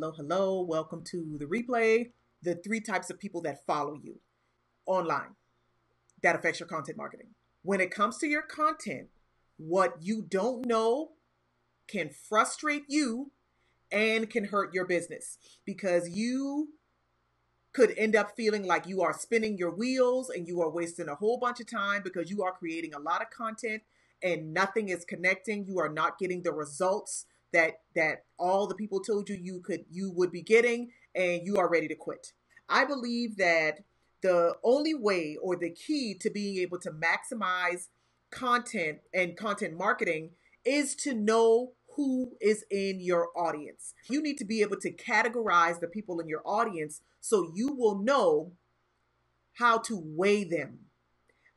Hello, hello. Welcome to the replay. The three types of people that follow you online that affects your content marketing. When it comes to your content, what you don't know can frustrate you and can hurt your business because you could end up feeling like you are spinning your wheels and you are wasting a whole bunch of time because you are creating a lot of content and nothing is connecting. You are not getting the results that all the people told you you would be getting, and you are ready to quit. I believe that the only way or the key to being able to maximize content and content marketing is to know who is in your audience. You need to be able to categorize the people in your audience so you will know how to weigh them,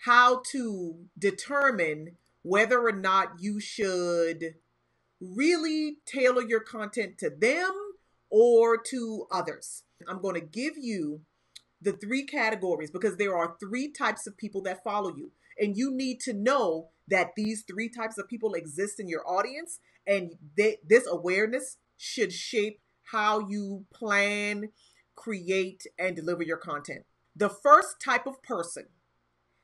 how to determine whether or not you should really tailor your content to them or to others. I'm going to give you the three categories because there are three types of people that follow you. And you need to know that these three types of people exist in your audience, and this awareness should shape how you plan, create, and deliver your content. The first type of person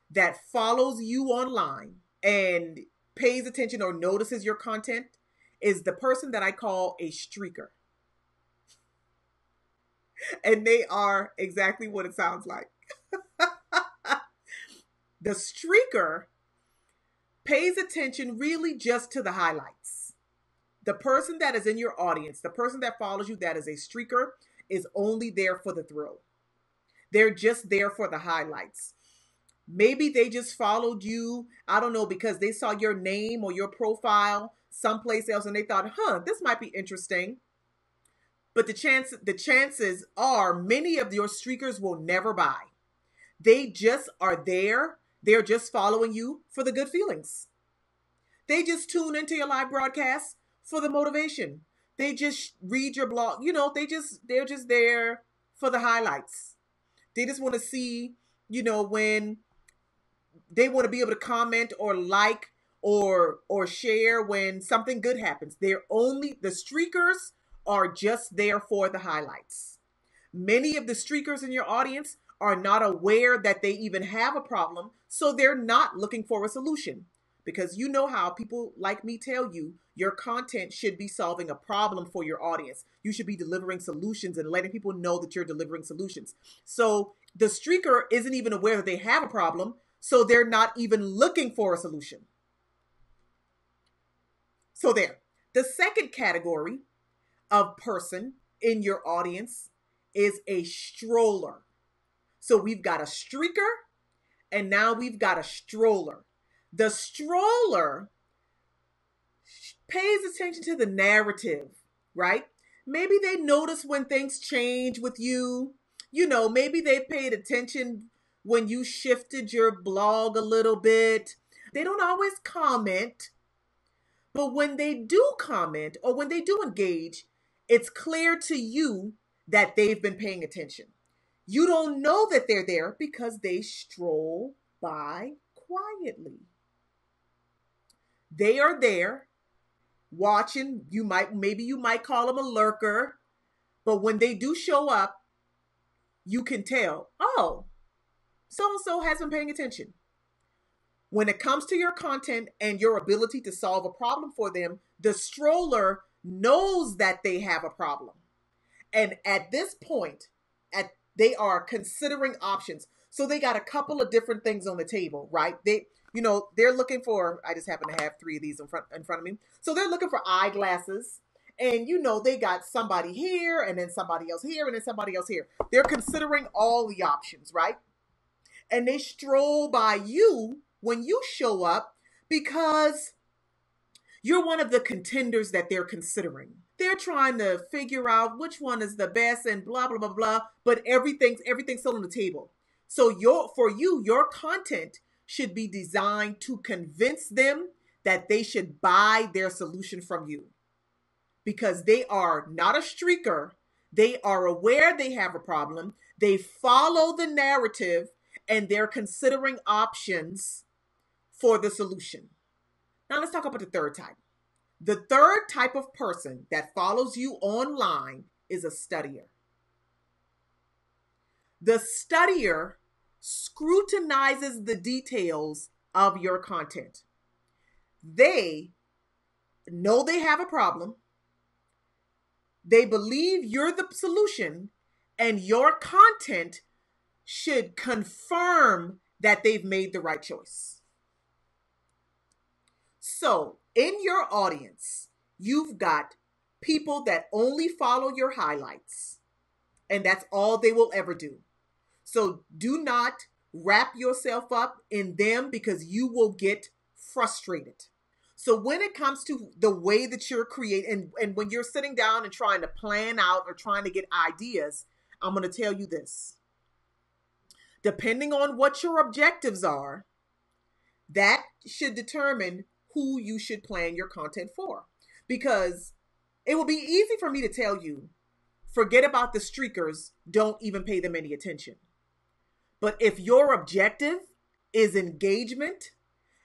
that follows you online and pays attention or notices your content is the person that I call a streaker. And they are exactly what it sounds like. The streaker pays attention really just to the highlights. The person that is in your audience, the person that follows you that is a streaker, is only there for the thrill. They're just there for the highlights. Maybe they just followed you, I don't know, because they saw your name or your profile someplace else and they thought, this might be interesting. But the chances are many of your streakers will never buy. They just are there. They're just following you for the good feelings. They just tune into your live broadcast for the motivation. They just read your blog. They're just there for the highlights. They just want to see, when they want to be able to comment or like or share when something good happens. The streakers are just there for the highlights. Many of the streakers in your audience are not aware that they even have a problem, so they're not looking for a solution. Because you know how people like me tell you, your content should be solving a problem for your audience. You should be delivering solutions and letting people know that you're delivering solutions. So the streaker isn't even aware that they have a problem, so they're not even looking for a solution. So there. The second category of person in your audience is a stroller. So we've got a streaker and now we've got a stroller. The stroller pays attention to the narrative, right? Maybe they notice when things change with you. Maybe they paid attention when you shifted your blog a little bit. They don't always comment, but when they do comment or when they do engage, it's clear to you that they've been paying attention. You don't know that they're there because they stroll by quietly. They are there watching. Maybe you might call them a lurker, but when they do show up, you can tell, oh, so-and-so has been paying attention. When it comes to your content and your ability to solve a problem for them, the stroller knows that they have a problem. And at this point, they are considering options. So they got a couple of different things on the table, right? They're looking for, I just happen to have three of these in front of me. So they're looking for eyeglasses. And they got somebody here and then somebody else here and then somebody else here. They're considering all the options, right? And they stroll by you when you show up because you're one of the contenders that they're considering. They're trying to figure out which one is the best and blah, blah, blah, blah. But everything's still on the table. So your content should be designed to convince them that they should buy their solution from you. Because they are not a streaker. They are aware they have a problem. They follow the narrative and they're considering options for the solution. Now let's talk about the third type. The third type of person that follows you online is a studier. The studier scrutinizes the details of your content. They know they have a problem. They believe you're the solution, and your content should confirm that they've made the right choice. So, in your audience, you've got people that only follow your highlights, and that's all they will ever do. So, do not wrap yourself up in them because you will get frustrated. So when it comes to the way that you're creating, and when you're sitting down and trying to plan out or trying to get ideas, I'm going to tell you this. Depending on what your objectives are, that should determine who you should plan your content for. Because it will be easy for me to tell you, forget about the streakers, don't even pay them any attention. But if your objective is engagement,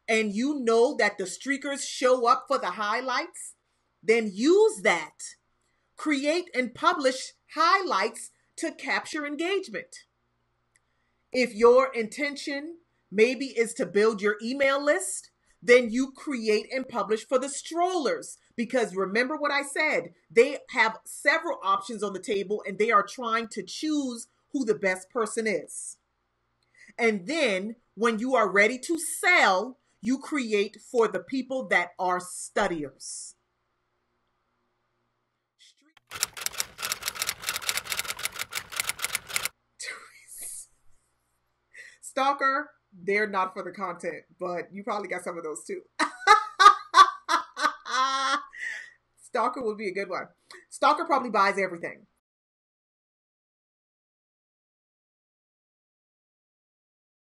and you know that the streakers show up for the highlights, then use that. Create and publish highlights to capture engagement. If your intention maybe is to build your email list, then you create and publish for the strollers. Because remember what I said, they have several options on the table and they are trying to choose who the best person is. And then when you are ready to sell, you create for the people that are studiers. Stalker, they're not for the content, but you probably got some of those too. Stalker would be a good one. Stalker probably buys everything.